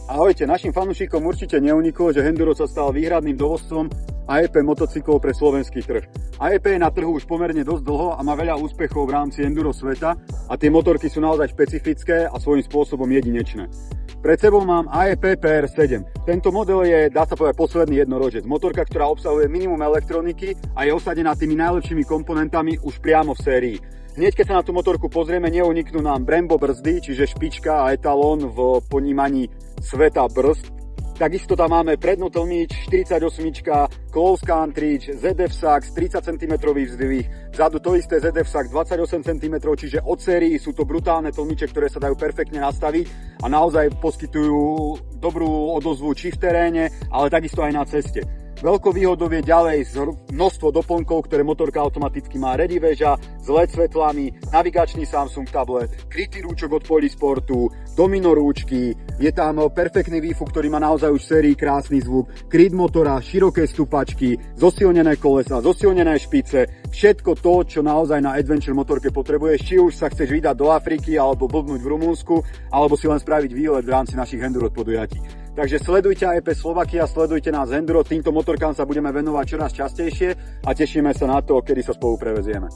Ahojte, našim fanúšikom určite neuniklo, že Enduro sa stal výhradným dovozcom AEP motocyklov pre slovenský trh. AEP je na trhu už pomerne dosť dlho a má veľa úspechov v rámci enduro sveta a tie motorky sú naozaj špecifické a svojím spôsobom jedinečné. Pred sebou mám AEP PR7. Tento model je, dá sa povedať, posledný jednorožec. Motorka, ktorá obsahuje minimum elektroniky a je osadená tými najlepšími komponentami už priamo v sérii. Hneď keď sa na tú motorku pozrieme, neuniknú nám Brembo brzdy, čiže špička a etalón v ponímaní sveta brzd. Takisto tam máme prednú tlmič 48, close cartridge, ZF Sax 30 cm vzdvih, vzadu to isté ZF Sax 28 cm, čiže od sérii sú to brutálne tlmiče, ktoré sa dajú perfektne nastaviť a naozaj poskytujú dobrú odozvu či v teréne, ale takisto aj na ceste. Veľkou výhodou je ďalej množstvo doplnkov, ktoré motorka automaticky má. Ready väža s LED svetlami, navigačný Samsung tablet, krytý rúčok od Polisportu, domino rúčky, je tam perfektný výfuk, ktorý má naozaj už v sérii krásny zvuk, kryt motora, široké stupačky, zosilnené kolesa, zosilnené špice, všetko to, čo naozaj na adventure motorke potrebuješ, či už sa chceš vydať do Afriky alebo blbnúť v Rumunsku, alebo si len spraviť výlet v rámci našich enduro podujatí. Takže sledujte AEP Slovakia, sledujte nás Enduro, týmto motorkám sa budeme venovať čoraz častejšie a tešíme sa na to, kedy sa spolu prevezieme.